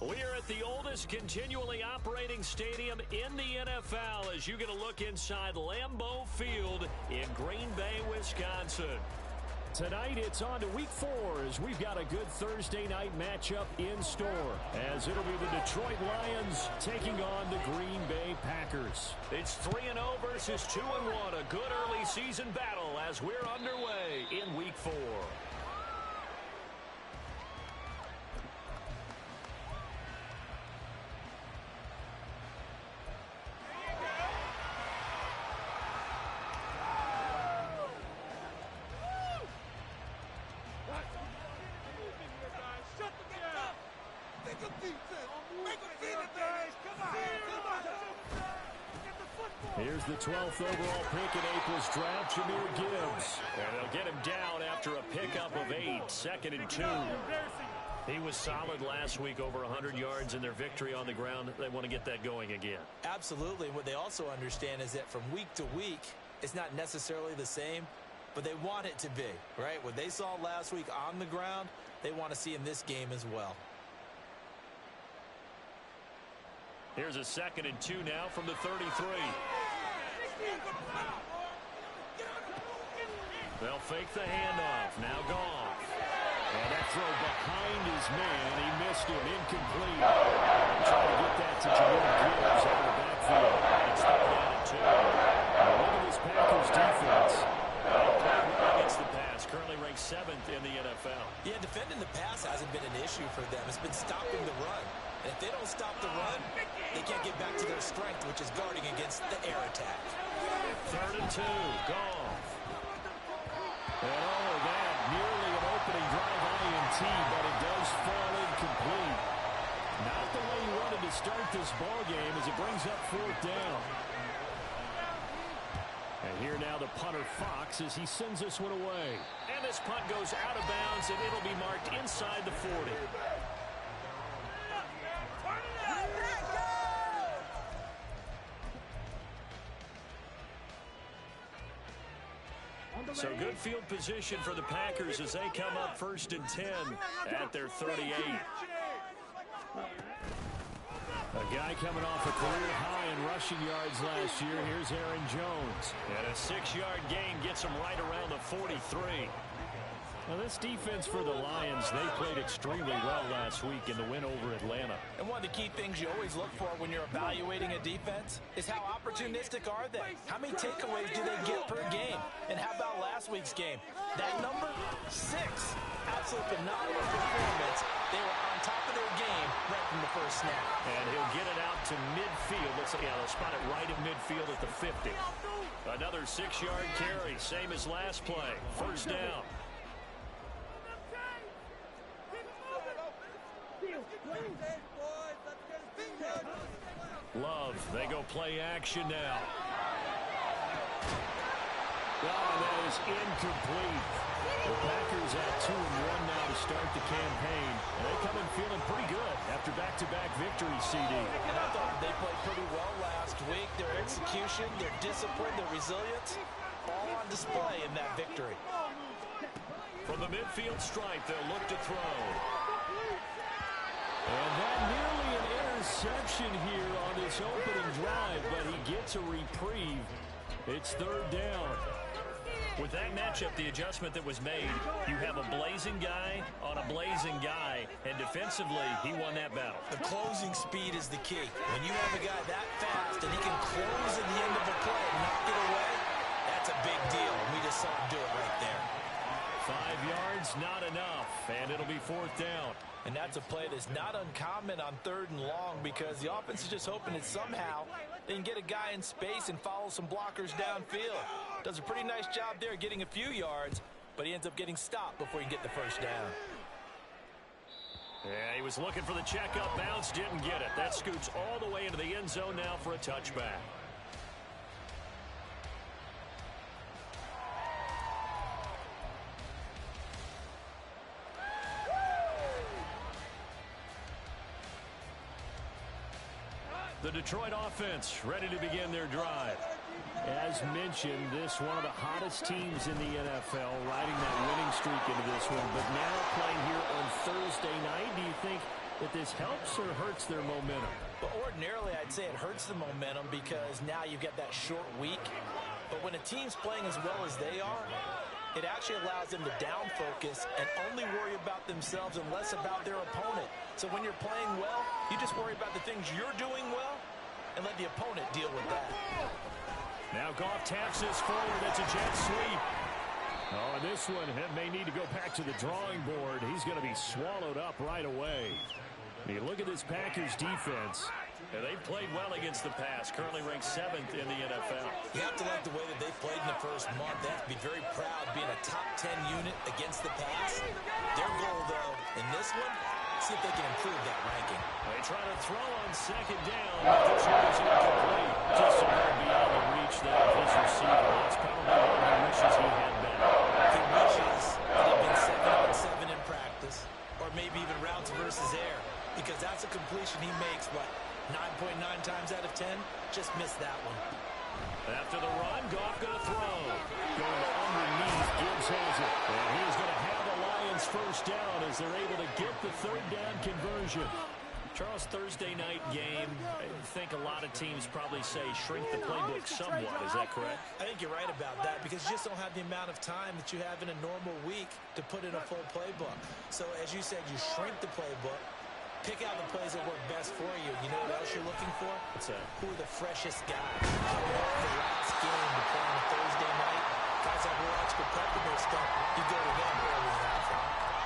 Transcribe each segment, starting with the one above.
We are at the oldest continually operating stadium in the NFL as you get a look inside Lambeau Field in Green Bay, Wisconsin. Tonight it's on to week 4 as we've got a good Thursday night matchup in store as it'll be the Detroit Lions taking on the Green Bay Packers. It's 3-0 versus 2-1, a good early season battle as we're underway in week 4. Here's the 12th overall pick in April's draft, Jahmyr Gibbs. And they'll get him down after a pickup of 8, 2nd and 2. He was solid last week, over 100 yards in their victory on the ground. They want to get that going again. Absolutely. What they also understand is that from week to week, it's not necessarily the same, but they want it to be, right? What they saw last week on the ground, they want to see in this game as well. Here's a 2nd and 2 now from the 33. They'll fake the handoff. Now Goff. And that throw behind his man. He missed him. Incomplete. Trying to get that to Jahmyr Gibbs out of the backfield. It's 3rd down and 2. Look at this Packers defense. Against the pass. Currently ranked 7th in the NFL. Yeah, defending the pass hasn't been an issue for them. It's been stopping the run. And if they don't stop the run, they can't get back to their strength, which is guarding against the air attack. 3rd and 2. Goff. And all of that, nearly an opening drive INT, but it does fall incomplete. Not the way you wanted to start this ball game as it brings up 4th down. And here now the punter Fox as he sends this one away. And this punt goes out of bounds, and it'll be marked inside the 40. So good field position for the Packers as they come up 1st and 10 at their 38. A guy coming off a career high in rushing yards last year. Here's Aaron Jones. And a 6-yard gain gets him right around the 43. Now this defense for the Lions, they played extremely well last week in the win over Atlanta. And one of the key things you always look for when you're evaluating a defense is how opportunistic are they? How many takeaways do they get per game? And how about last week's game? That number, 6. Absolutely phenomenal performance. They were on top of their game right from the first snap. And he'll get it out to midfield. Let's see, they'll spot it right at midfield at the 50. Another 6-yard carry, same as last play. 1st down. Love, they go play action now. Oh, that is incomplete. The Packers at 2-1 now to start the campaign. And they come in feeling pretty good after back-to-back victories, CD. I thought they played pretty well last week. Their execution, their discipline, their resilience, all on display in that victory. From the midfield stripe, they'll look to throw. And that nearly an interception here on this opening drive, but he gets a reprieve. It's 3rd down. With that matchup, the adjustment that was made, you have a blazing guy on a blazing guy, and defensively, he won that battle. The closing speed is the key. When you have a guy that fast and he can close at the end of a play and knock it away, that's a big deal. We just saw him do it right there. 5 yards, not enough, and it'll be 4th down. And that's a play that's not uncommon on 3rd and long because the offense is just hoping that somehow they can get a guy in space and follow some blockers downfield. Does a pretty nice job there getting a few yards, but he ends up getting stopped before he can get the 1st down. Yeah, he was looking for the checkup bounce, didn't get it. That scoots all the way into the end zone now for a touchback. The Detroit offense ready to begin their drive. As mentioned, this one of the hottest teams in the NFL, riding that winning streak into this one. But now playing here on Thursday night, do you think that this helps or hurts their momentum? But ordinarily, I'd say it hurts the momentum because now you get that short week. But when a team's playing as well as they are, it actually allows them to down focus and only worry about themselves and less about their opponent. So when you're playing well, you just worry about the things you're doing well and let the opponent deal with that. Now Goff taps this forward. It's a jet sweep. Oh, and this one may need to go back to the drawing board. He's going to be swallowed up right away. You look at this Packers defense. And they've played well against the pass, currently ranked 7th in the NFL. You have to like the way that they've played in the first month. They have to be very proud being a top 10 unit against the pass. Their goal, though, in this one, see if they can improve that ranking. They try to throw on second down, but this one is incomplete. Just so far beyond the reach there of his receiver. That's probably what he wishes he had back. He wishes that he'd been 7-on-7 in practice, or maybe even routes versus air, because that's a completion he makes, 9.9 times out of 10, just missed that one. After the run, Goff going to throw. Going underneath, Gibbs has it. And he's going to have the Lions first down as they're able to get the third down conversion. Charles, Thursday night game, I think a lot of teams probably say shrink the playbook somewhat. Is that correct? I think you're right about that because you just don't have the amount of time that you have in a normal week to put in a full playbook. So as you said, you shrink the playbook. Pick out the plays that work best for you. You know what else you're looking for? What's that? Who are the freshest guys? Coming off the last game to play on a Thursday night. Guys have a little extra prep in their stuff. You go to them early and often.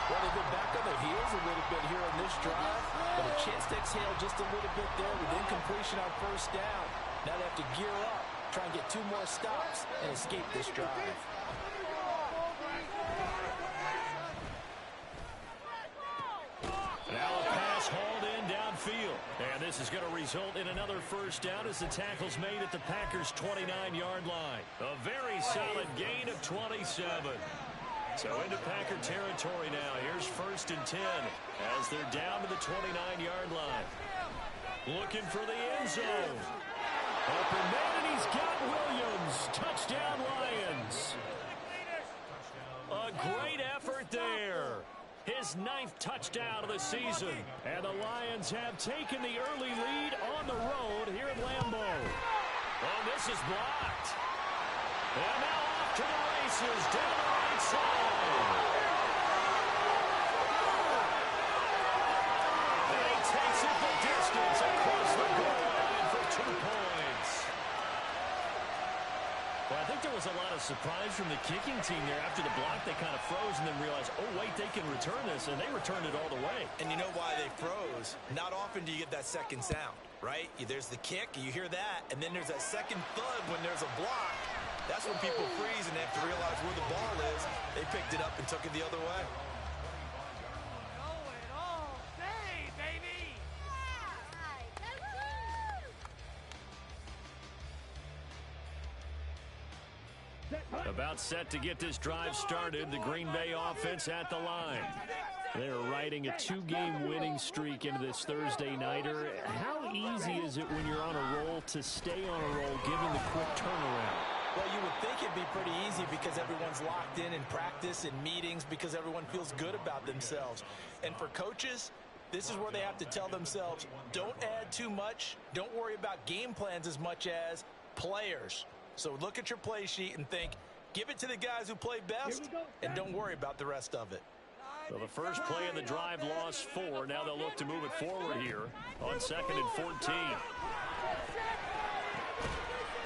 Well, they've been back on their heels a little bit here on this drive, but a chance to exhale just a little bit there with incompletion on first down. Now they have to gear up, try and get 2 more stops, and escape this drive. Now a pass hauled in downfield. And this is going to result in another first down as the tackle's made at the Packers' 29-yard line. A very solid gain of 27. So into Packer territory now. Here's 1st and 10 as they're down to the 29-yard line. Looking for the end zone. Open man, and he's got Williams. Touchdown, Lions. A great effort there. His 9th touchdown of the season. And the Lions have taken the early lead on the road here at Lambeau. And this is blocked. And now off to the races down the right side. And he takes it the distance across the goal line for 2 points. Well, I think there was a lot of surprise from the kicking team there. After the block, they kind of froze and then realized, oh, wait, they can return this, and they returned it all the way. And you know why they froze? Not often do you get that second sound, right? There's the kick, you hear that, and then there's that second thud when there's a block. That's when people freeze and they have to realize where the ball is. They picked it up and took it the other way. About set to get this drive started. The Green Bay offense at the line. They're riding a 2-game winning streak into this Thursday nighter. How easy is it when you're on a roll to stay on a roll given the quick turnaround? Well, you would think it'd be pretty easy because everyone's locked in practice and meetings because everyone feels good about themselves. And for coaches, this is where they have to tell themselves, don't add too much. Don't worry about game plans as much as players. So look at your play sheet and think, give it to the guys who play best, and don't worry about the rest of it. So the first play of the drive lost 4. Now they'll look to move it forward here on 2nd and 14.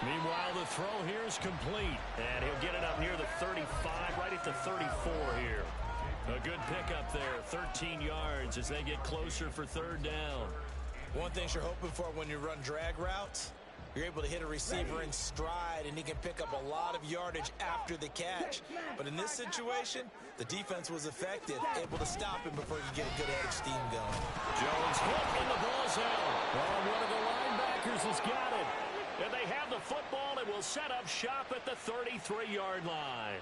Meanwhile, the throw here is complete. And he'll get it up near the 35, right at the 34 here. A good pickup there, 13 yards as they get closer for 3rd down. One thing you're hoping for when you run drag routes, you're able to hit a receiver in stride, and he can pick up a lot of yardage after the catch. But in this situation, the defense was effective, able to stop him before he could get a good head of steam going. Jones hit, and the ball's out. Oh, one of the linebackers has got it. And they have the football and will set up shop at the 33-yard line.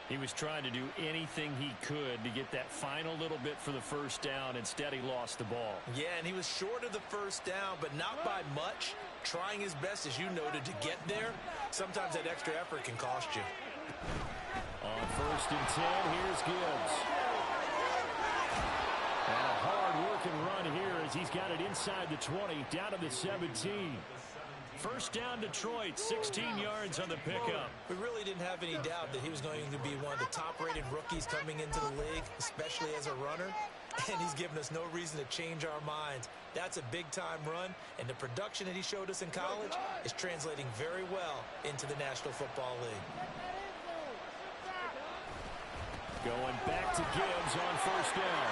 He was trying to do anything he could to get that final little bit for the first down. Instead, he lost the ball. Yeah, and he was short of the first down, but not by much. Trying his best, as you noted, to get there. Sometimes that extra effort can cost you. On 1st and 10, here's Gibbs. And a hard-working run here as he's got it inside the 20, down to the 17. First down, Detroit, 16 yards on the pickup. We really didn't have any doubt that he was going to be one of the top-rated rookies coming into the league, especially as a runner. And he's given us no reason to change our minds. That's a big-time run, and the production that he showed us in college is translating very well into the National Football League. Going back to Gibbs on first down.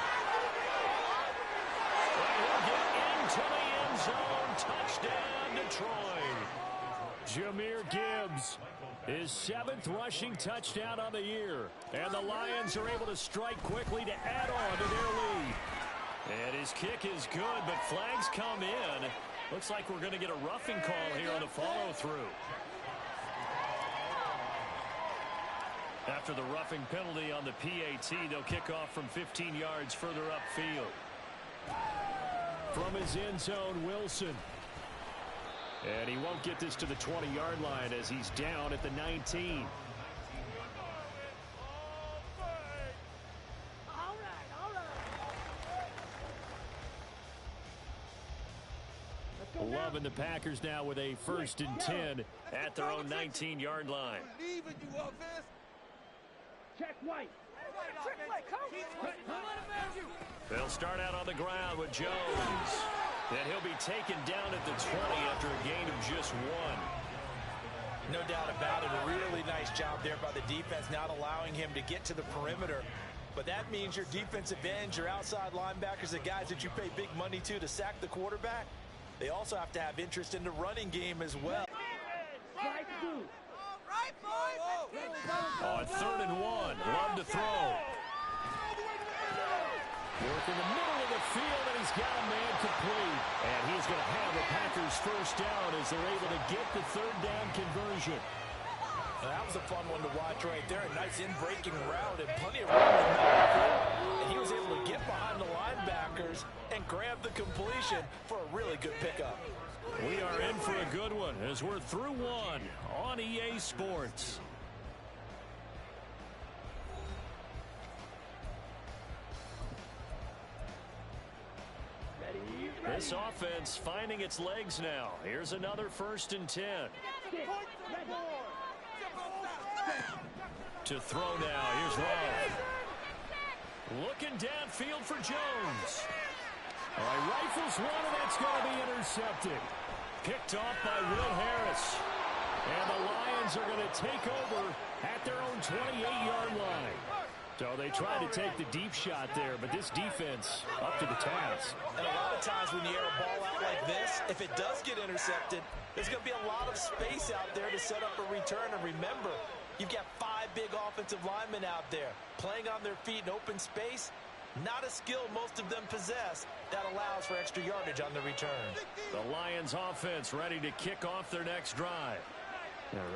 And he'll get into the end zone. Touchdown, Detroit. Jahmyr Gibbs, his 7th rushing touchdown on the year. And the Lions are able to strike quickly to add on to their lead. And his kick is good, but flags come in. Looks like we're going to get a roughing call here on the follow-through. After the roughing penalty on the PAT, they'll kick off from 15 yards further upfield. From his end zone, Wilson. And he won't get this to the 20-yard line as he's down at the 19. Loving the Packers now with a 1st and 10 at their own 19-yard line. Check White. They'll start out on the ground with Jones. And he'll be taken down at the 20 after a gain of just 1. No doubt about it. A really nice job there by the defense, not allowing him to get to the perimeter. But that means your defensive ends, your outside linebackers, the guys that you pay big money to sack the quarterback, they also have to have interest in the running game as well. On 3rd and 1, Love to throw. Work in the middle of the field, and he's got a man complete. And he's going to have the Packers first down as they're able to get the 3rd down conversion. Well, that was a fun one to watch right there. A nice in-breaking route and plenty of room in the backfield. And he was able to get behind the linebackers and grab the completion for a really good pickup. We are in for a good one as we're through one on EA Sports. This offense finding its legs now. Here's another 1st and 10. To throw now. Here's Love. Looking downfield for Jones. All right, rifles one, and that's going to be intercepted. Picked off by Will Harris. And the Lions are going to take over at their own 28-yard line. So they tried to take the deep shot there, but this defense up to the task. And a lot of times when you air a ball out like this, if it does get intercepted, there's going to be a lot of space out there to set up a return. And remember, you've got 5 big offensive linemen out there playing on their feet in open space. Not a skill most of them possess that allows for extra yardage on the return. The Lions offense ready to kick off their next drive.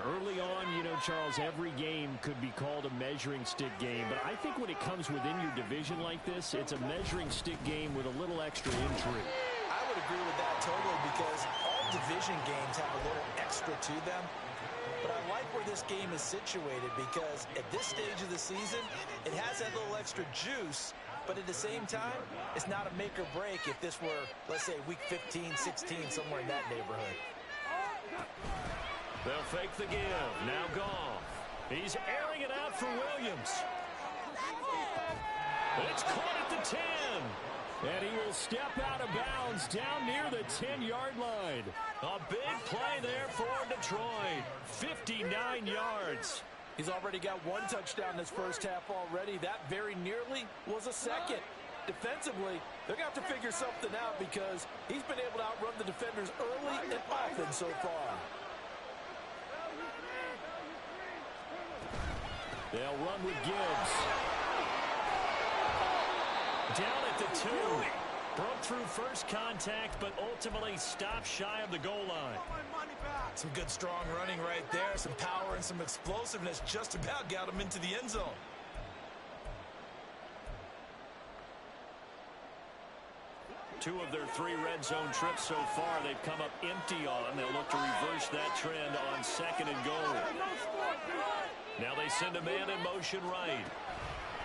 Early on, you know, Charles, every game could be called a measuring stick game. But I think when it comes within your division like this, it's a measuring stick game with a little extra intrigue. I would agree with that totally because all division games have a little extra to them. But I like where this game is situated because at this stage of the season, it has that little extra juice. But at the same time, it's not a make or break if this were, let's say, week 15, 16, somewhere in that neighborhood. They'll fake the give. Now Goff. He's airing it out for Williams. It's caught at the 10. And he will step out of bounds down near the 10-yard line. A big play there for Detroit. 59 yards. He's already got 1 touchdown this first half already. That very nearly was a second. Defensively, they're going to have to figure something out because he's been able to outrun the defenders early and often so far. They'll run with Gibbs. Down at the 2. Broke through first contact, but ultimately stopped shy of the goal line. Some good strong running right there. Some power and some explosiveness just about got him into the end zone. Two of their 3 red zone trips so far they've come up empty on. They'll look to reverse that trend on 2nd and goal. Now they send a man in motion right.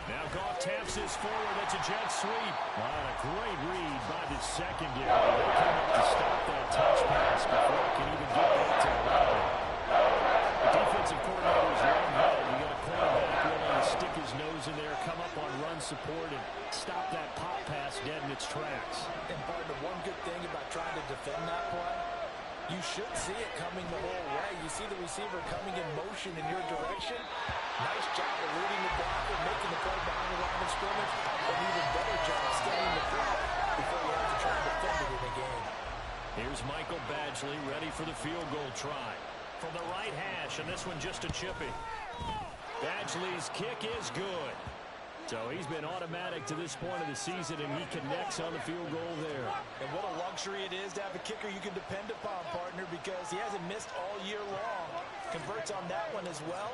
Now Goff taps this forward. That's a jet sweep. What a great read by the secondary. They came up to stop that touch pass before it can even get back to the line. The defensive coordinator's long held. You got a quarterback willing to stick his nose in there, come up on run support, and stop that pop pass dead in its tracks. And partner, one good thing about trying to defend that play, you should see it coming the whole way. You see the receiver coming in motion in your direction. Nice job of reading the blocker, making the play behind the line of scrimmage. An even better job studying the threat before you have to try and defend it in a game. Here's Michael Badgley ready for the field goal try. From the right hash, and this one just a chippy. Badgley's kick is good. So he's been automatic to this point of the season, and he connects on the field goal there. And what a luxury it is to have a kicker you can depend upon, partner, because he hasn't missed all year long. Converts on that one as well.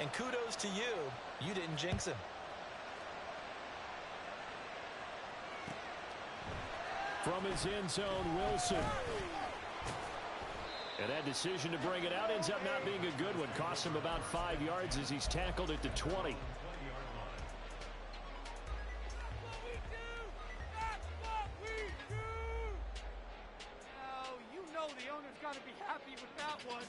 And kudos to you. You didn't jinx him. From his end zone, Wilson. And that decision to bring it out ends up not being a good one. Cost him about 5 yards as he's tackled at the 20. The owner's got to be happy with that one.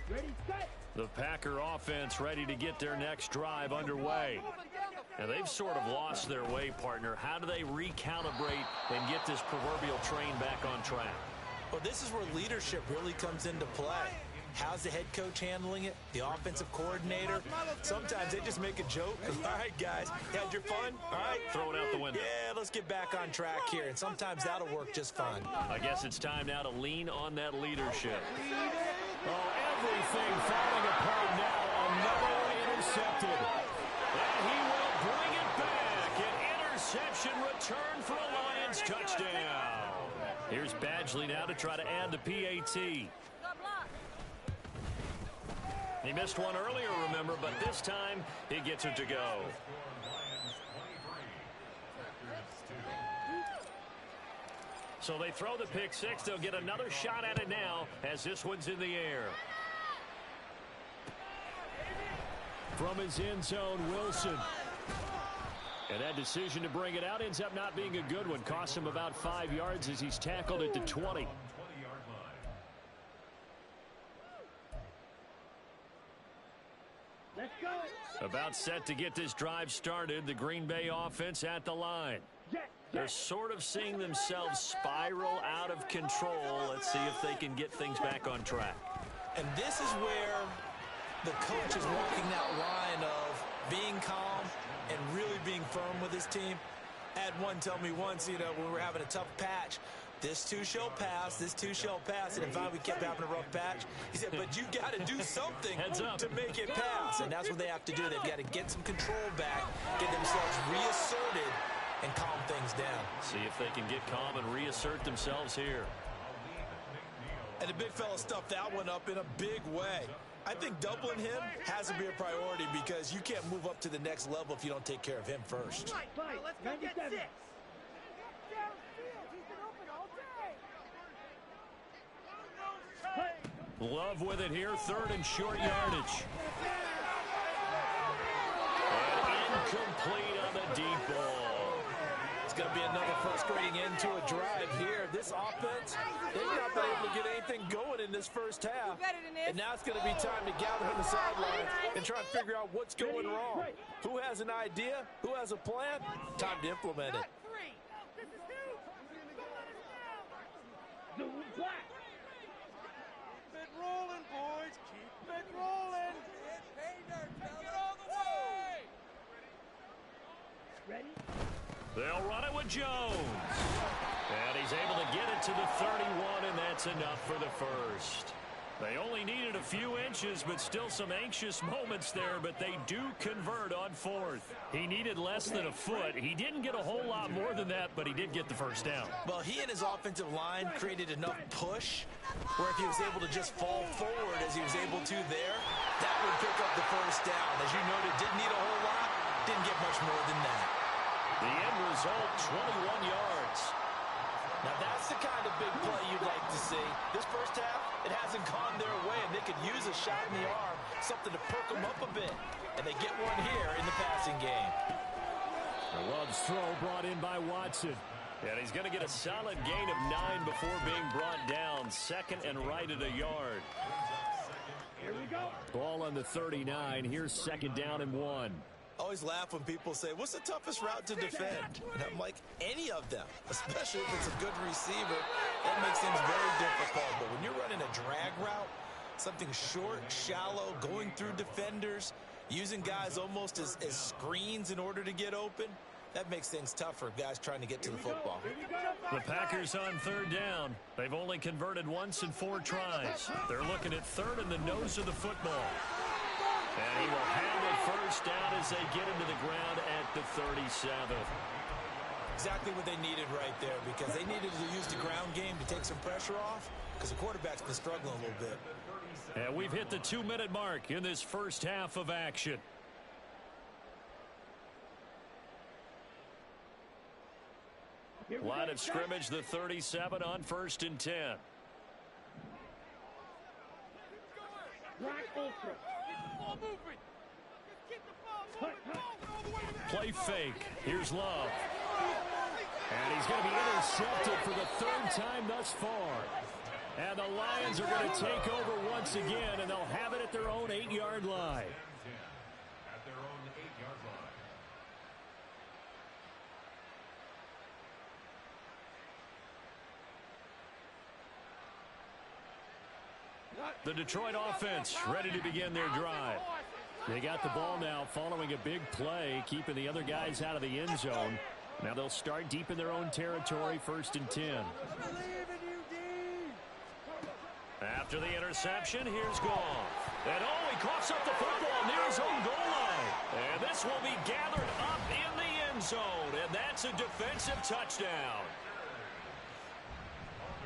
Ready, set. The Packer offense ready to get their next drive underway. And they've sort of lost their way, partner. How do they recalibrate and get this proverbial train back on track? Well, this is where leadership really comes into play. How's the head coach handling it? The offensive coordinator? Sometimes they just make a joke. All right, guys, you had your fun? All right. Throw it out the window. Yeah, let's get back on track here. And sometimes that'll work just fine. I guess it's time now to lean on that leadership. Oh, everything falling apart now. Another one intercepted. And he will bring it back. An interception return for a Lions touchdown. Here's Badgley now to try to add the PAT. He missed one earlier, remember, but this time he gets it to go. So they throw the pick six. They'll get another shot at it now as this one's in the air. From his end zone, Wilson. And that decision to bring it out ends up not being a good one. Costs him about 5 yards as he's tackled at the 20. Let's go. About set to get this drive started. The Green Bay offense at the line. They're sort of seeing themselves spiral out of control. Let's see if they can get things back on track. And this is where the coach is walking that line of being calm and really being firm with his team. I had one tell me once, when we were having a tough patch, this too shall pass, this too shall pass. And finally we kept having a rough patch. He said, but you got to do something to make it pass. And that's what they have to do. They've got to get some control back, get themselves reasserted, and calm things down. See if they can get calm and reassert themselves here. And the big fella stuffed that one up in a big way. I think doubling him has to be a priority because you can't move up to the next level if you don't take care of him first. Let's go get 6. Love with it here, third and short yardage. And incomplete on the deep ball. It's going to be another frustrating end to a drive here. This offense, they've not been able to get anything going in this first half. And now it's going to be time to gather on the sidelines and try and figure out what's going wrong. Who has an idea? Who has a plan? Time to implement it. Keep it rolling, boys. Keep it rolling. Get all the way. Ready? They'll run it with Jones. And he's able to get it to the 31, and that's enough for the first. They only needed a few inches, but still some anxious moments there, but they do convert on fourth. He needed less than a foot. He didn't get a whole lot more than that, but he did get the first down. Well, he and his offensive line created enough push where if he was able to just fall forward as he was able to there, that would pick up the first down. As you noted, didn't need a whole lot, didn't get much more than that. The end result, 21 yards. Now that's the kind of big play you'd like to see. This first half, it hasn't gone their way, and they could use a shot in the arm, something to perk them up a bit. And they get one here in the passing game. The Love's throw brought in by Watson. And he's going to get a solid gain of 9 before being brought down. Second and right at a yard. Here we go. Ball on the 39. Here's second down and 1. I always laugh when people say, what's the toughest route to defend? And I'm like, any of them, especially if it's a good receiver. That makes things very difficult. But when you're running a drag route, something short, shallow, going through defenders, using guys almost as screens in order to get open, that makes things tough for guys trying to get to the football. The Packers on third down. They've only converted once in 4 tries. They're looking at third in the nose of the football. And he will have it first down as they get into the ground at the 37. Exactly what they needed right there, because they needed to use the ground game to take some pressure off, because the quarterback's been struggling a little bit. And we've hit the 2-minute mark in this first half of action. Line of scrimmage, the 37 on 1st and 10. Play fake. Here's Love. And he's going to be intercepted for the 3rd time thus far. And the Lions are going to take over once again, and they'll have it at their own 8-yard line. The Detroit offense ready to begin their drive. They got the ball now following a big play, keeping the other guys out of the end zone. Now they'll start deep in their own territory, 1st and 10. After the interception, here's Goff. And he coughs up the football near his own goal line. And this will be gathered up in the end zone. And that's a defensive touchdown.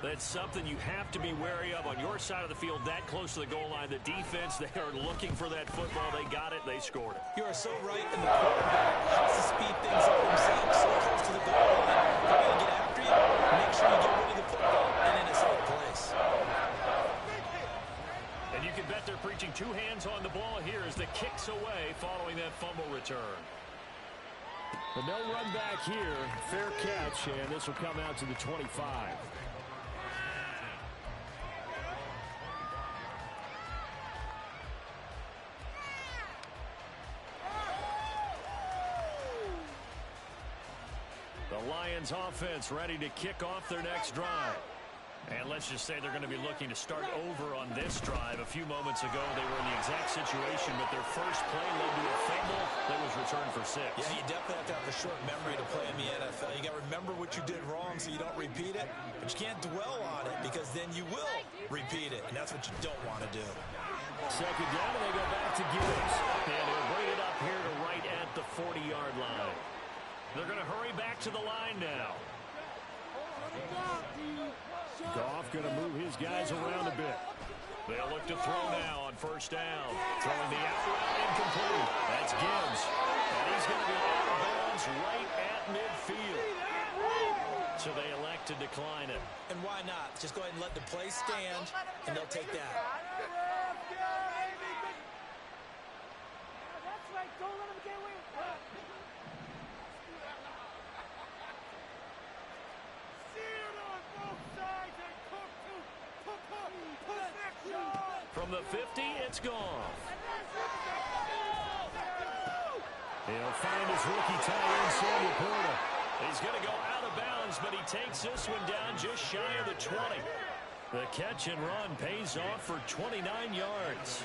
That's something you have to be wary of on your side of the field, that close to the goal line. The defense, they are looking for that football. They got it. They scored it. You are so right, and the quarterback has to speed things up himself so close to the goal line. They're going to get after you. Make sure you get rid of the football and in a safe place. And you can bet they're preaching 2 hands on the ball here as the kick's away following that fumble return. But no run back here. Fair catch, and this will come out to the 25. The Lions offense ready to kick off their next drive. And let's just say they're going to be looking to start over on this drive. A few moments ago, they were in the exact situation, but their first play led to a fumble that was returned for 6. Yeah, you definitely have to have a short memory to play in the NFL. You got to remember what you did wrong so you don't repeat it, but you can't dwell on it because then you will repeat it, and that's what you don't want to do. Second down, and they go back to Gibbs. And they'll bring it up here to right at the 40-yard line. They're going to hurry back to the line now. Goff going to move his guys around a bit. They'll look to throw now on 1st down. Throwing the out route incomplete. That's Gibbs. And he's going to be out of bounds right at midfield. So they elect to decline it. And why not? Just go ahead and let the play stand, and they'll take that. That's right. Don't let him get away with that. From the 50, it's Goff. He'll find his rookie tight end, Sam Laporta. He's going to go out of bounds, but he takes this one down just shy of the 20. The catch and run pays off for 29 yards.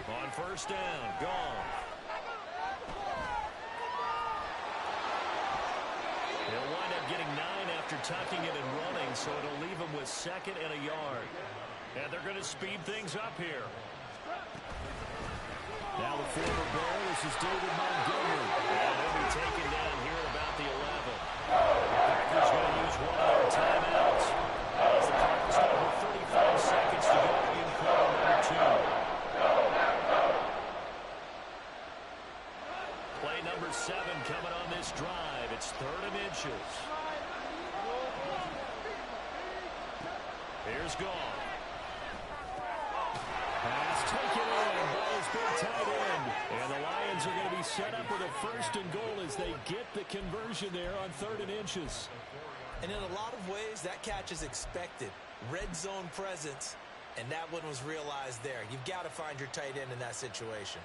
On 1st down, Goff. He'll wind up getting 9 after tucking it and running, so it'll leave him with 2nd and a yard. And they're going to speed things up here. Now the former Bear, this is David Montgomery. And he'll be taken down here at about the 11. The Packers going to use one of their timeouts. As the clock is over 35 seconds to go in quarter number 2. is gone. Pass taken in by his big tight end. And the Lions are going to be set up with a 1st and goal as they get the conversion there on 3rd and inches. And in a lot of ways, that catch is expected. Red zone presence, and that one was realized there. You've got to find your tight end in that situation.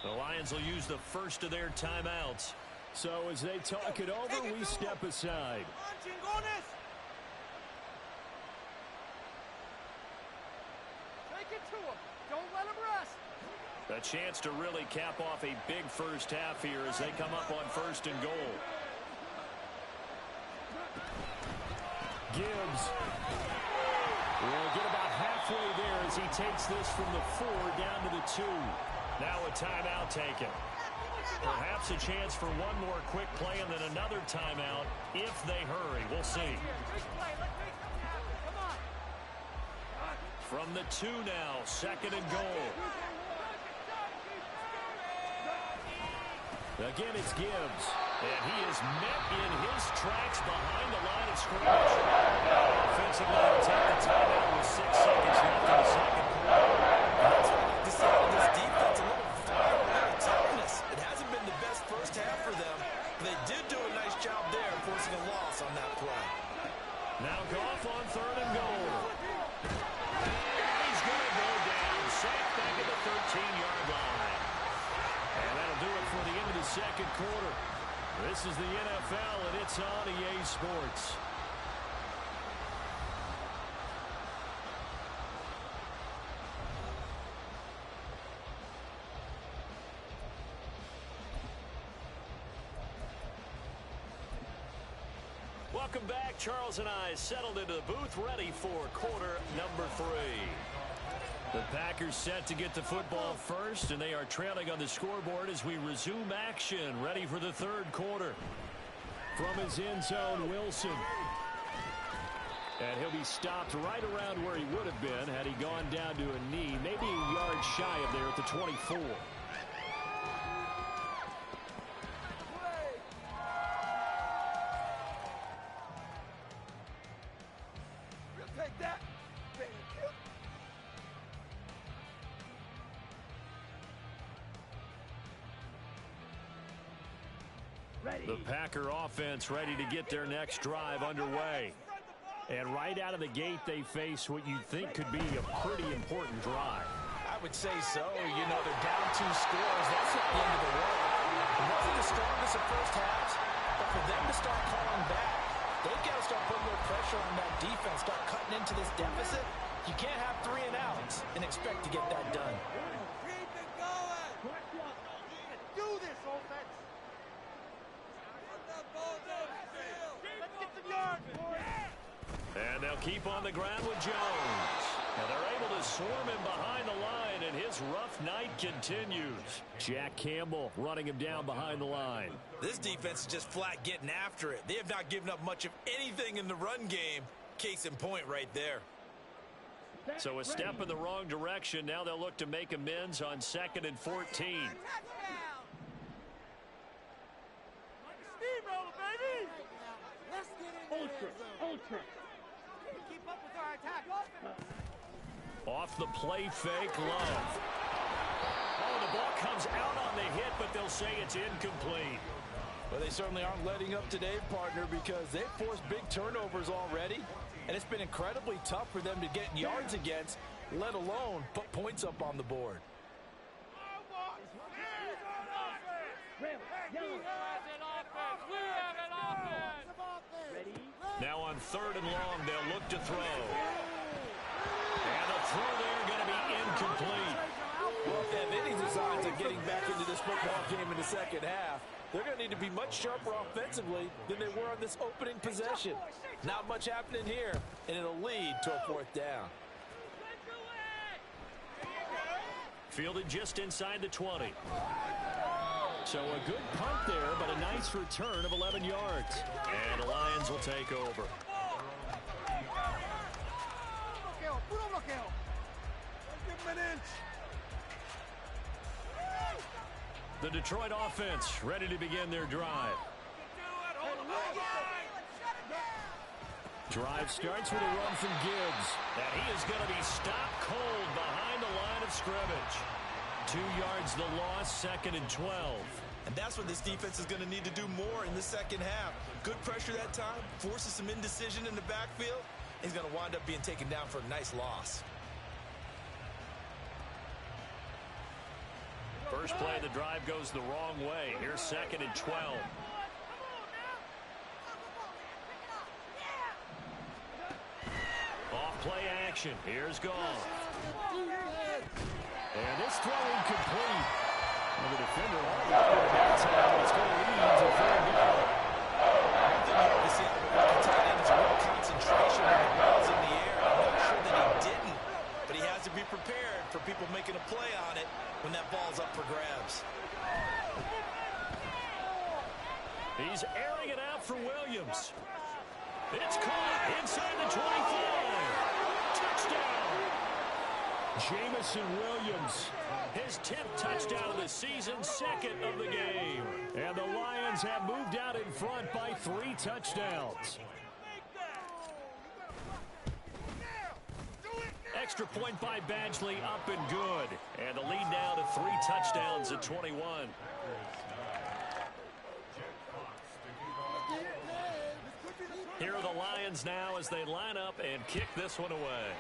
The Lions will use the first of their timeouts. So as they talk it over, we step aside. Take it to him. Don't let him rest. A chance to really cap off a big first half here as they come up on 1st and goal. Gibbs will get about halfway there as he takes this from the 4 down to the 2. Now a timeout taken. Perhaps a chance for one more quick play and then another timeout if they hurry. We'll see. From the 2 now, 2nd and goal. Again, it's Gibbs. And he is met in his tracks behind the line of scrimmage. Offensively, they'll take the timeout with 6 seconds left in the second quarter. That's what I like to see out of this defense. A little fire, a little toughness. It hasn't been the best first half for them. But they did do a nice job there, forcing a loss on that play. Now Goff on 3rd and goal. He's going to go down. Sacked back at the 13-yard line. And that'll do it for the end of the second quarter. This is the NFL, and it's on EA Sports. Welcome back. Charles and I settled into the booth, ready for quarter number 3. The Packers set to get the football first, and they are trailing on the scoreboard as we resume action, ready for the 3rd quarter. From his end zone, Wilson. And he'll be stopped right around where he would have been had he gone down to a knee, maybe a yard shy of there at the 24. Take that. The Packer offense ready to get their next drive underway. And right out of the gate, they face what you think could be a pretty important drive. I would say so. You know, they're down 2 scores. That's not the end of the world. It wasn't the strongest of first halves, but for them to start calling back, they've got to start putting more pressure on that defense, start cutting into this deficit. You can't have 3 and outs and expect to get that done. Keep it going. Do this, offense. Let's get some yards, boys. And they'll keep on the ground with Jones. And they're able to swarm him behind the line, and his rough night continues. Jack Campbell running him down behind the line. This defense is just flat getting after it. They have not given up much of anything in the run game. Case in point right there. So a step in the wrong direction. Now they'll look to make amends on 2nd and 14. Steamroller, baby! Let's get in Ultra. Keep up with our attack. Off the play fake, Love. Oh, the ball comes out on the hit, but they'll say it's incomplete. Well, they certainly aren't letting up today, partner, because they've forced big turnovers already, and it's been incredibly tough for them to get yards against, let alone put points up on the board. Now on 3rd and long, they'll look to throw. And the throw there going to be incomplete. Well, if they have any designs of getting back into this football game in the second half, they're going to need to be much sharper offensively than they were on this opening possession. Not much happening here, and it'll lead to a 4th down. Fielded just inside the 20. So a good punt there, but a nice return of 11 yards. And the Lions will take over. Give him an inch. The Detroit offense ready to begin their drive. Drive starts with a run from Gibbs. And he is going to be stopped cold behind the line of scrimmage. 2 yards the loss, 2nd and 12. And that's what this defense is going to need to do more in the second half. Good pressure that time, forces some indecision in the backfield. He's going to wind up being taken down for a nice loss. First play of the drive goes the wrong way. Here's 2nd and 12. Off play action. Here's Goff. And this throw incomplete. And the defender already put it downtown. It's going to lead to 3rd down. One thing you have to see out of a rookie tight end is real concentration when the ball's in the air. I'm not sure that he didn't, but he has to be prepared for people making a play on it when that ball's up for grabs. He's airing it out for Williams. It's caught inside the 25. Touchdown. Jamison Williams, his 10th touchdown of the season, 2nd of the game. And the Lions have moved out in front by 3 touchdowns. Extra point by Badgley, up and good. And the lead now to 3 touchdowns at 21. Here are the Lions now as they line up and kick this one away.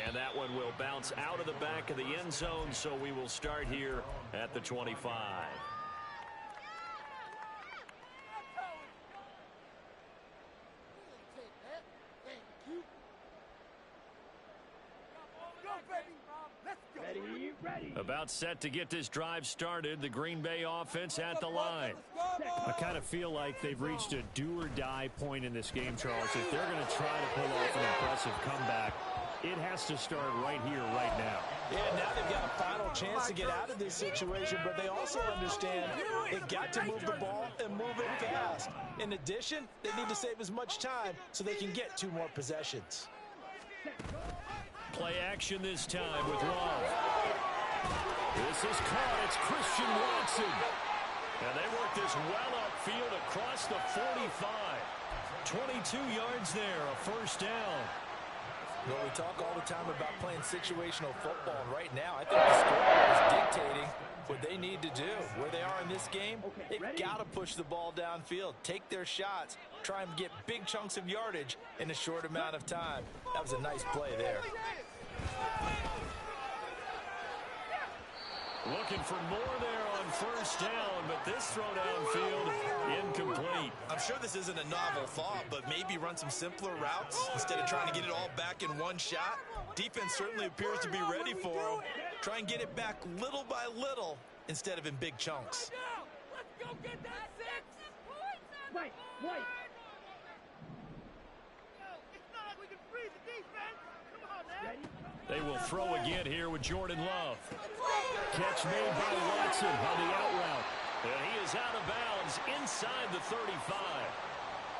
And that one will bounce out of the back of the end zone, so we will start here at the 25. About set to get this drive started. The Green Bay offense at the line. I kind of feel like they've reached a do-or-die point in this game, Charles. If they're going to try to pull off an impressive comeback, it has to start right here, right now. Yeah, now they've got a final chance to get out of this situation, but they also understand they've got to move the ball and move it fast. In addition, they need to save as much time so they can get 2 more possessions. Play action this time with Love. This is caught. It's Christian Watson. And they work this well upfield across the 45. 22 yards there, a first down. Well, we talk all the time about playing situational football, and right now I think the scoreboard is dictating what they need to do. Where they are in this game, they've got to push the ball downfield, take their shots, try and get big chunks of yardage in a short amount of time. That was a nice play there. Looking for more there on first down, but this throw downfield incomplete. I'm sure this isn't a novel thought, but maybe run some simpler routes instead of trying to get it all back in one shot. Defense certainly appears to be ready for them. Try and get it back little by little instead of in big chunks. Let's go get that 6. Wait. It's not like we can freeze the defense. Come on, man. They will throw again here with Jordan Love. Catch made by Watson on the out route. And he is out of bounds inside the 35.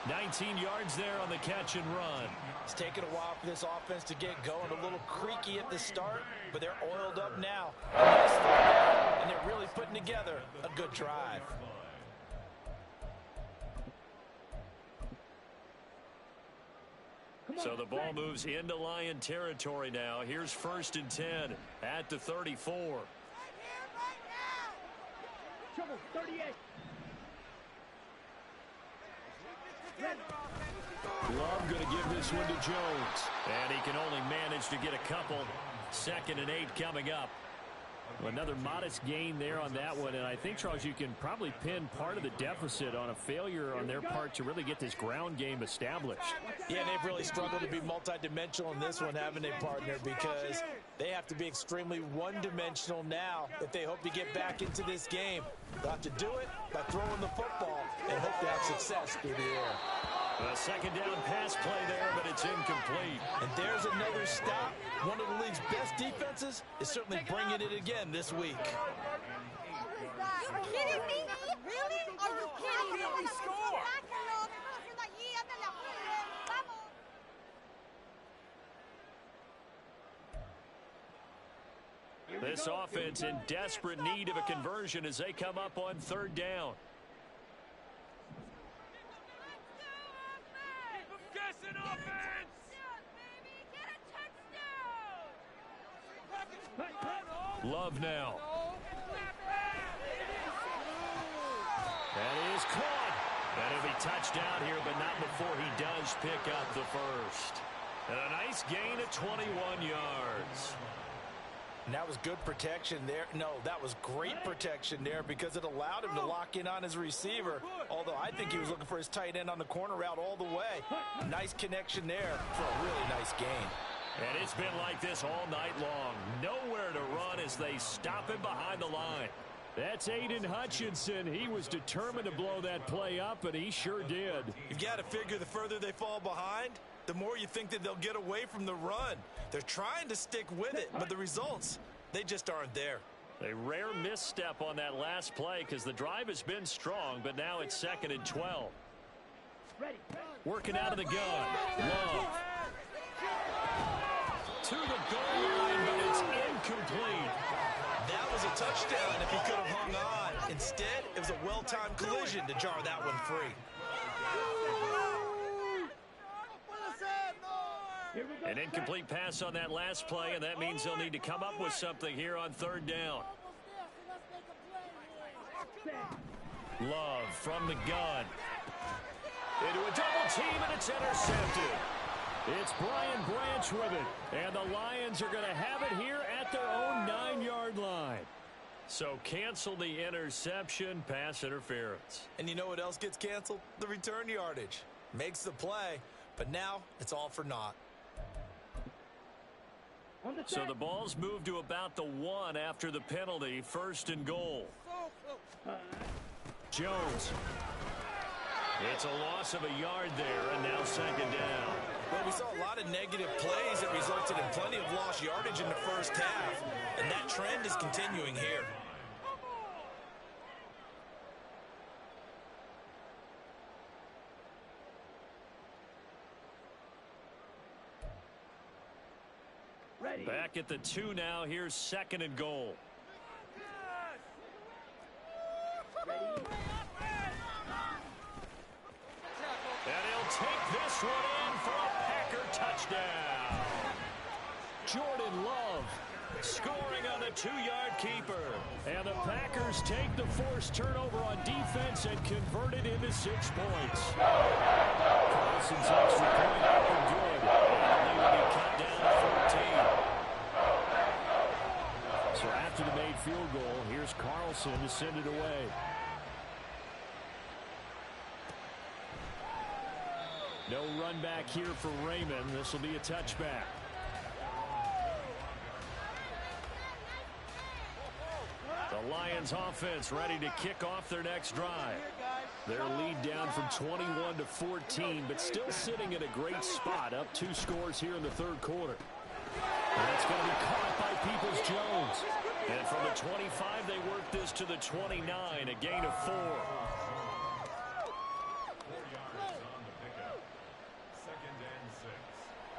19 yards there on the catch and run. It's taken a while for this offense to get going. A little creaky at the start, but they're oiled up now. And they're really putting together a good drive. So the ball moves into Lion territory now. Here's 1st and 10 at the 34. Trouble, 38. Love going to give this one to Jones. And he can only manage to get a couple. 2nd and 8 coming up. Another modest gain there on that one, and I think, Charles, you can probably pin part of the deficit on a failure on their part to really get this ground game established. Yeah, they've really struggled to be multidimensional in this one, haven't they, partner? Because they have to be extremely one-dimensional now if they hope to get back into this game. They'll have to do it by throwing the football and hope to have success through the air. A 2nd down pass play there, but it's incomplete. And there's another stop. One of the league's best defenses is certainly bringing it again this week. Are you kidding me? Really? Are you kidding me? Score! This offense in desperate need of a conversion as they come up on 3rd down. Love now. That is caught. That'll be touchdown here, but not before he does pick up the first. And a nice gain of 21 yards. And that was good protection there. No, that was great protection there because it allowed him to lock in on his receiver. Although I think he was looking for his tight end on the corner route all the way. Nice connection there for a really nice gain. And it's been like this all night long. Nowhere to run as they stop him behind the line. That's Aiden Hutchinson. He was determined to blow that play up, and he sure did. You've got to figure the further they fall behind, the more you think that they'll get away from the run. They're trying to stick with it, but the results, they just aren't there. A rare misstep on that last play because the drive has been strong, but now it's 2nd and 12. Working out of the gun. Love. To the goal line, but it's incomplete. That was a touchdown if he could have hung on. Instead, it was a well-timed collision to jar that one free. An incomplete pass on that last play, and that means they'll need to come up with something here on 3rd down. Love from the gun. Into a double team, and it's intercepted. It's Brian Branch with it, and the Lions are going to have it here at their own 9-yard line. So cancel the interception, pass interference. And you know what else gets canceled? The return yardage. Makes the play, but now it's all for naught. So the ball's moved to about the 1 after the penalty, 1st and goal. Jones. It's a loss of a yard there, and now 2nd down. Well, we saw a lot of negative plays that resulted in plenty of lost yardage in the first half, and that trend is continuing here. Back at the 2 now. Here's 2nd and goal. And he'll take this one in for a Packer touchdown. Jordan Love scoring on the 2-yard keeper. And the Packers take the forced turnover on defense and convert it into 6 points. Carlson's extra point up and good. And they will be cut down to 14. So after the made field goal, here's Carlson to send it away. No run back here for Raymond. This will be a touchback. The Lions offense ready to kick off their next drive. Their lead down from 21 to 14, but still sitting in a great spot, up 2 scores here in the 3rd quarter. And it's going to be caught by Peoples-Jones. And from the 25, they work this to the 29, a gain of 4. 4 yards on the pickup. 2nd and 6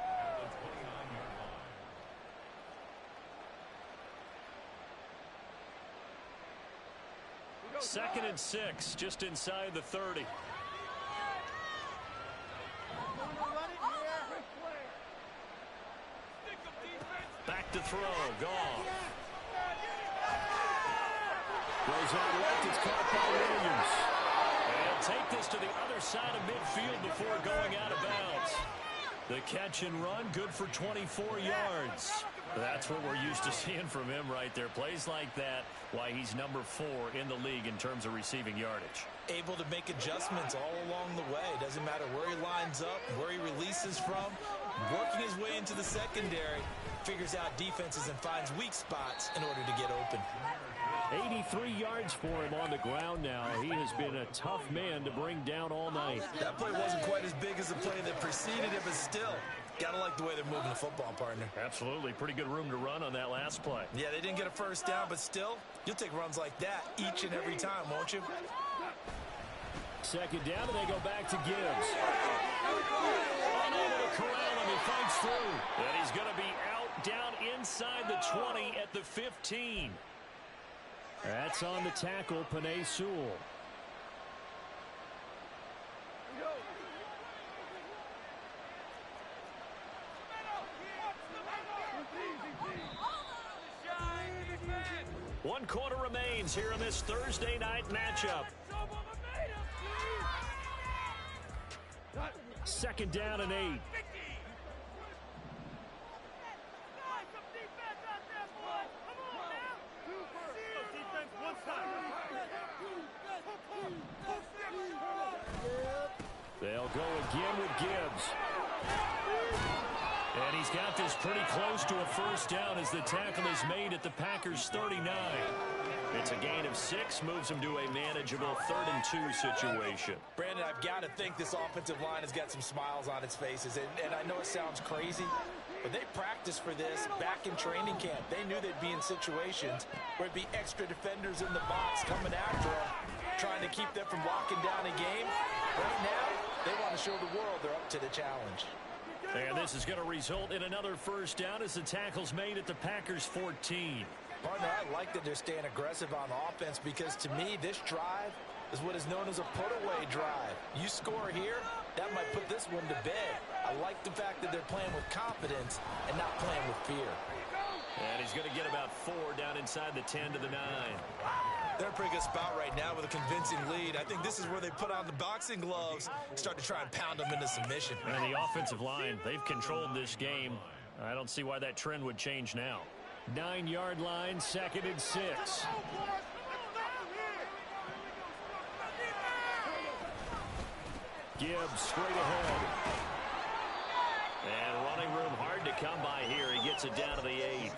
at the 29-yard line. 2nd and 6, just inside the 30. Back to throw, gone. Goes out left, it's caught by Williams. And he'll take this to the other side of midfield before going out of bounds. The catch and run, good for 24 yards. That's what we're used to seeing from him right there. Plays like that, why he's number 4 in the league in terms of receiving yardage. Able to make adjustments all along the way. Doesn't matter where he lines up, where he releases from. Working his way into the secondary, figures out defenses and finds weak spots in order to get open. 83 yards for him on the ground now. He has been a tough man to bring down all night. That play wasn't quite as big as the play that preceded it, but still, gotta like the way they're moving the football, partner. Absolutely. Pretty good room to run on that last play. Yeah, they didn't get a first down, but still, you'll take runs like that each and every time, won't you? 2nd down, and they go back to Gibbs. Unable to corral him. He fights through. And he's going to be out down inside the 20 at the 15. That's on the tackle, Penei Sewell. 1 quarter remains here in this Thursday night matchup. Second down and 8. They'll go again with Gibbs. And he's got this pretty close to a first down as the tackle is made at the Packers' 39. It's a gain of 6, moves him to a manageable 3rd and 2 situation. Brandon, I've got to think this offensive line has got some smiles on its faces. And I know it sounds crazy, but they practiced for this back in training camp. They knew they'd be in situations where it'd be extra defenders in the box coming after them, trying to keep them from locking down a game. Right now, they want to show the world they're up to the challenge. And this is going to result in another first down as the tackle's made at the Packers' 14. Partner, I like that they're staying aggressive on offense because to me, this drive is what is known as a put-away drive. You score here, that might put this one to bed. I like the fact that they're playing with confidence and not playing with fear. And he's going to get about 4 down inside the 10 to the 9. They're in a pretty good spot right now with a convincing lead. I think this is where they put on the boxing gloves, start to try and pound them into submission. And the offensive line, they've controlled this game. I don't see why that trend would change now. 9-yard line, 2nd and 6. Gibbs straight ahead. And running room hard to come by here. He gets it down to the 8.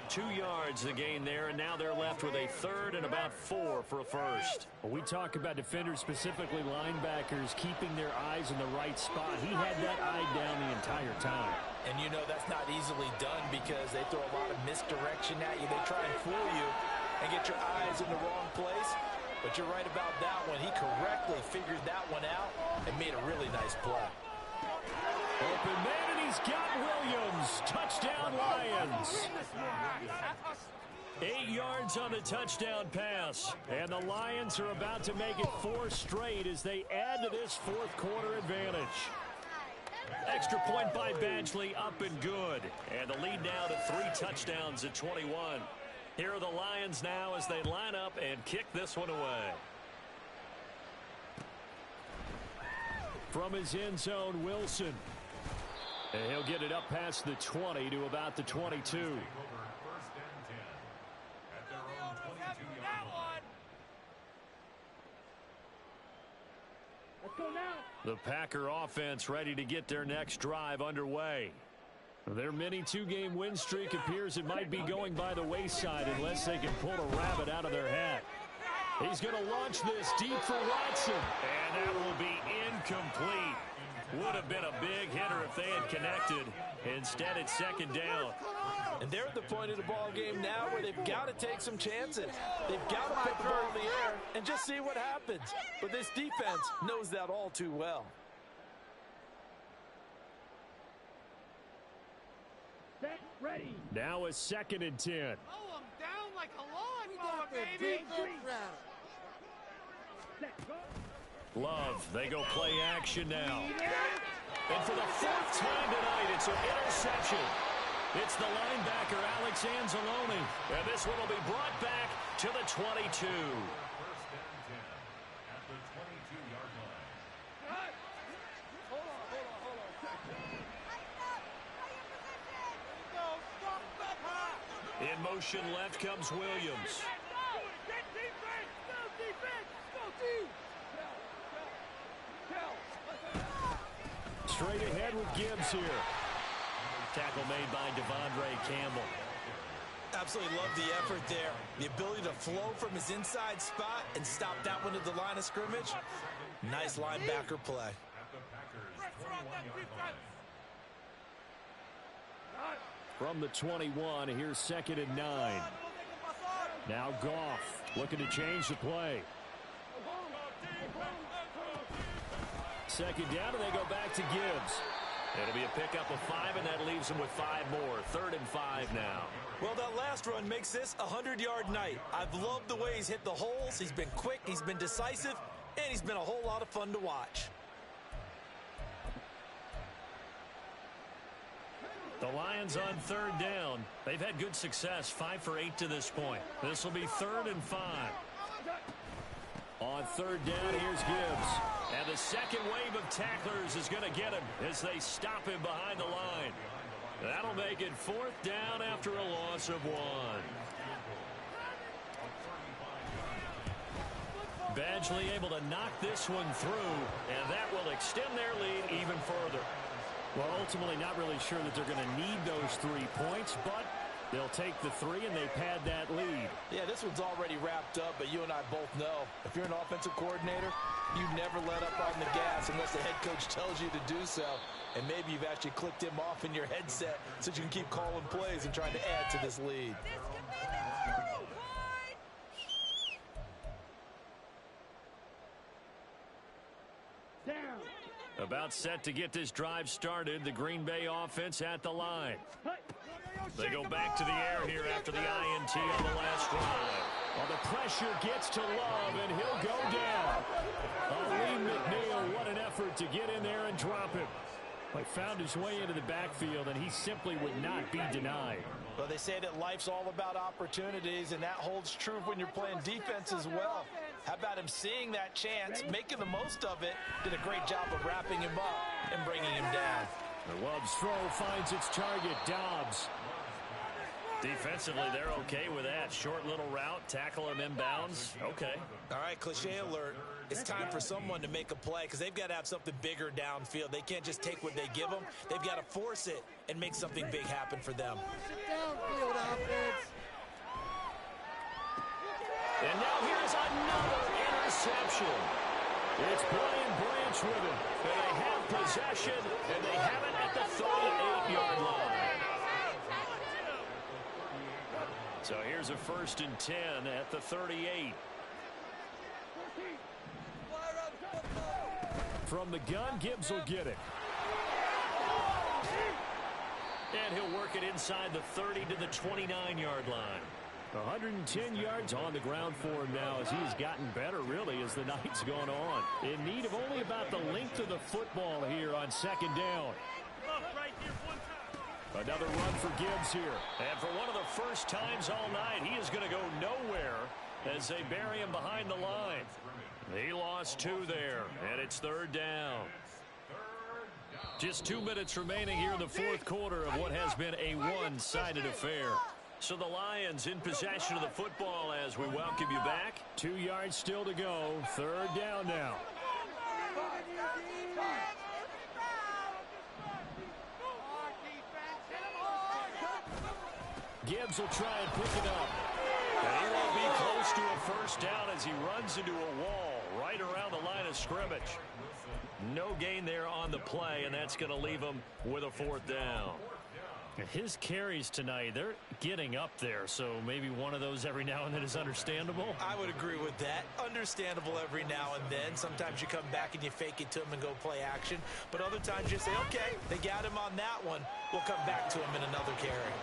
2 yards the gain there, and now they're left with a 3rd and about 4 for a first. Well, we talk about defenders, specifically linebackers, keeping their eyes in the right spot. He had that eye down the entire time. And you know that's not easily done because they throw a lot of misdirection at you. They try and fool you and get your eyes in the wrong place. But you're right about that one. He correctly figured that one out and made a really nice play. Open man, and he's got Williams. Touchdown, Lions. 8 yards on the touchdown pass. And the Lions are about to make it 4 straight as they add to this 4th quarter advantage. Extra point by Badgley, up and good. And the lead now to 3 touchdowns at 21. Here are the Lions now as they line up and kick this one away. From his end zone, Wilson. And he'll get it up past the 20 to about the 22. The Packer offense ready to get their next drive underway. Their mini 2-game win streak appears it might be going by the wayside unless they can pull a rabbit out of their hat. He's going to launch this deep for Watson. And that will be incomplete. Would have been a big hitter if they had connected. Instead, it's 2nd down. And they're at the point of the ball game now where they've got to take some chances. They've got to put the ball in the air and just see what happens. But this defense knows that all too well. Ready. Now a 2nd and 10. Mow him down like a lawnmower, baby. Love, they go play action now. And for the 4th time tonight, it's an interception. It's the linebacker, Alex Anzalone. And this one will be brought back to the 22. First and 10 at the 22-yard line. In motion left comes Williams. Straight ahead with Gibbs here. Tackle made by Devondre Campbell. Absolutely love the effort there. The ability to flow from his inside spot and stop that one at the line of scrimmage. Nice linebacker play. At the Packers' 21-yard line. From the 21, here's 2nd and 9. Now Goff looking to change the play. 2nd down, and they go back to Gibbs. It'll be a pickup of 5, and that leaves them with 5 more. 3rd and 5 now. Well, that last run makes this a 100-yard night. I've loved the way he's hit the holes. He's been quick, he's been decisive, and he's been a whole lot of fun to watch. The Lions on third down. They've had good success, 5 for 8 to this point. This will be 3rd and 5. On third down, here's Gibbs. And the second wave of tacklers is going to get him as they stop him behind the line. That'll make it 4th down after a loss of 1. Badgley able to knock this one through, and that will extend their lead even further. Well, ultimately not really sure that they're going to need those 3 points, but they'll take the 3 and they pad that lead. Yeah, this one's already wrapped up, but you and I both know if you're an offensive coordinator, you never let up on the gas unless the head coach tells you to do so. And maybe you've actually clicked him off in your headset so you can keep calling plays and trying to add to this lead. About set to get this drive started. The Green Bay offense at the line. They go back to the air here after the INT on the last drive. Well, the pressure gets to Love, and he'll go down. Aleem McNeil, what an effort to get in there and drop him. But found his way into the backfield, and he simply would not be denied. Well, they say that life's all about opportunities, and that holds true when you're playing defense as well. How about him seeing that chance, making the most of it, did a great job of wrapping him up and bringing him down. The Love's throw finds its target, Dobbs. Defensively, they're okay with that. Short little route, tackle him inbounds. Okay. All right, cliche alert. It's time for someone to make a play because they've got to have something bigger downfield. They can't just take what they give them. They've got to force it and make something big happen for them. Downfield offense. And now here's another interception. It's Brian Branch with it. And they have possession, and they have it at the 38-yard line. So here's a 1st and 10 at the 38. From the gun, Gibbs will get it. And he'll work it inside the 30 to the 29-yard line. 110 yards on the ground for him now as he's gotten better, really, as the night's gone on. In need of only about the length of the football here on 2nd down. Another run for Gibbs here. And for one of the first times all night, he is going to go nowhere as they bury him behind the line. He lost 2 there, and it's 3rd down. Just 2 minutes remaining here in the 4th quarter of what has been a one-sided affair. So the Lions in possession of the football as we welcome you back. 2 yards still to go. 3rd down now. Gibbs will try and pick it up. And he won't be close to a 1st down as he runs into a wall right around the line of scrimmage. No gain there on the play, and that's going to leave him with a 4th down. His carries tonight, they're getting up there, so maybe one of those every now and then is understandable. I would agree with that. Understandable every now and then. Sometimes you come back and you fake it to him and go play action. But other times you say, okay, they got him on that one. We'll come back to him in another carry.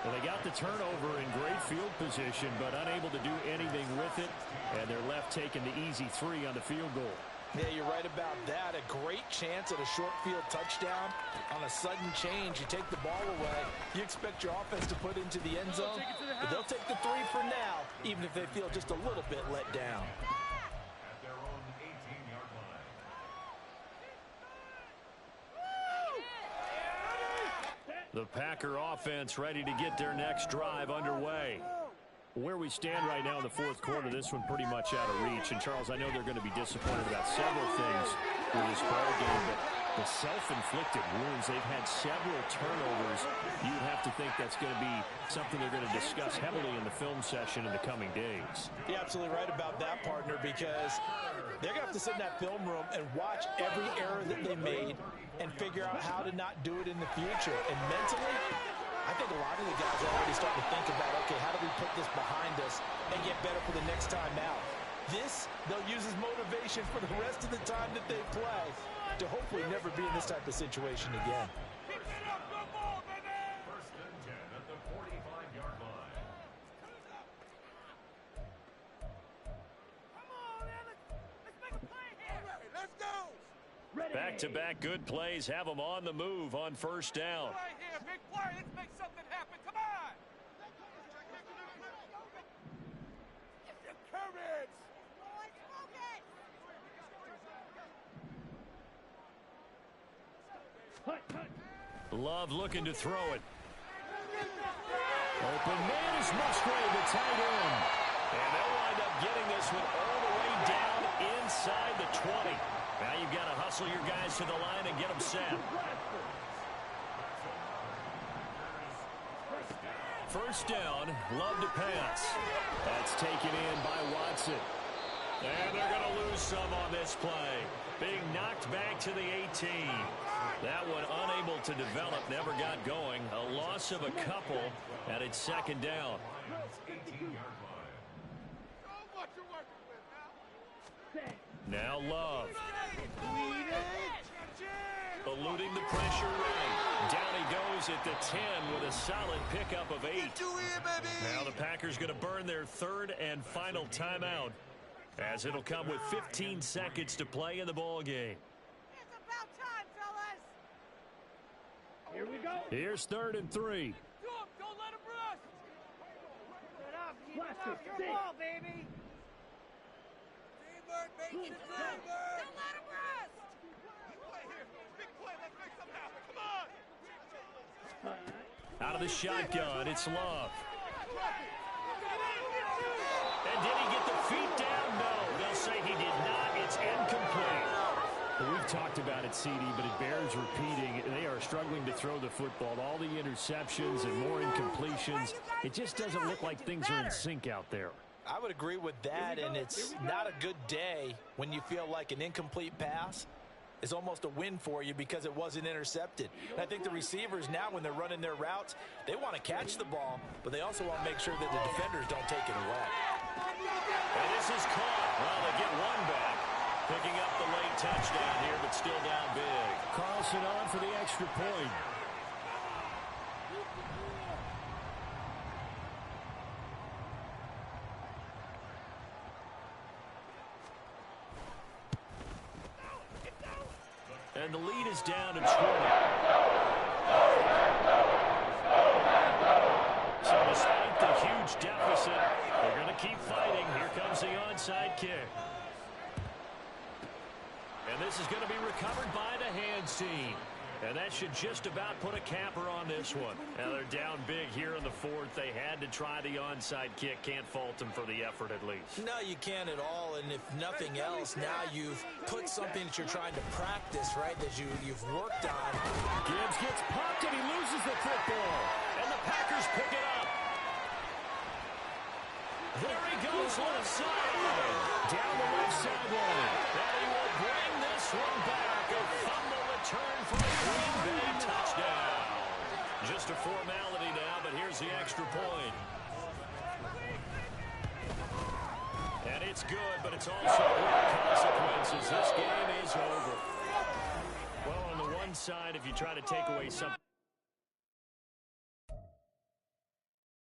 Well, they got the turnover in great field position, but unable to do anything with it. And they're left taking the easy 3 on the field goal. Yeah, you're right about that. A great chance at a short field touchdown. On a sudden change, you take the ball away. You expect your offense to put into the end zone. But they'll take the 3 for now, even if they feel just a little bit let down. At their own 18-yard line. The Packer offense ready to get their next drive underway. Where we stand right now in the 4th quarter, this one pretty much out of reach. And, Charles, I know they're going to be disappointed about several things with this ball game, but the self-inflicted wounds, they've had several turnovers. You'd have to think that's going to be something they're going to discuss heavily in the film session in the coming days. You're absolutely right about that, partner, because they're going to have to sit in that film room and watch every error that they made and figure out how to not do it in the future. And mentally, I think a lot of the guys are already starting to think about, okay, how do we put this behind us and get better for the next time out? This, they'll use as motivation for the rest of the time that they play to hopefully never be in this type of situation again. First and 10 at the 45-yard line. Come on, man. Let's make a play here. Let's go. back-to-back good plays have them on the move on first down. Right here, big play. Let's make something happen. Come on. Courage. Love looking to throw it. Open man is Musgrave, the tight end. And they'll wind up getting this one all the way down inside the 20. Now you've got to hustle your guys to the line and get them set. First down, Love to pass. That's taken in by Watson. And they're going to lose some on this play. Being knocked back to the 18. That one unable to develop, never got going. A loss of a couple, and it's second down. Now Love. Eluding the pressure right. Down he goes at the 10 with a solid pickup of 8. Now the Packers going to burn their third and final timeout, as it'll come with 15 seconds to play in the ball game. It's about time, fellas. Here we go. Here's 3rd and 3. Don't let him rust. Get up, keep it off your ball, baby. Teamwork makes it teamwork. Don't let him rest. Big play. Let's make something happen. Come on. Out of the shotgun, it's Love. And did he get the feet down? No. They'll say he did not. It's incomplete. Well, we've talked about it, CD, but it bears repeating. They are struggling to throw the football. All the interceptions and more incompletions. It just doesn't look like things are in sync out there. I would agree with that, and it's not a good day when you feel like an incomplete pass is almost a win for you because it wasn't intercepted. And I think the receivers now, when they're running their routes, they want to catch the ball, but they also want to make sure that the defenders don't take it away. And this is caught. Well, they get one back. Picking up the late touchdown here, but still down big. Carlson on for the extra point. And the lead is down to 20. So despite the huge deficit, they're going to keep fighting. Here comes the onside kick. And this is going to be recovered by the hands team. And that should just about put a capper on this one. Now they're down big here in the 4th. They had to try the onside kick. Can't fault them for the effort at least. No, you can't at all. And if nothing else, now you've put something that you're trying to practice, right, that you've worked on. Gibbs gets popped and he loses the football. And the Packers pick it up. There he goes left side. Down the left sideline. And he will bring this one back. A fumble return for a Green Bay touchdown. Just a formality now, but here's the extra point. And it's good, but it's also with consequences. This game is over. Well, on the one side, if you try to take away something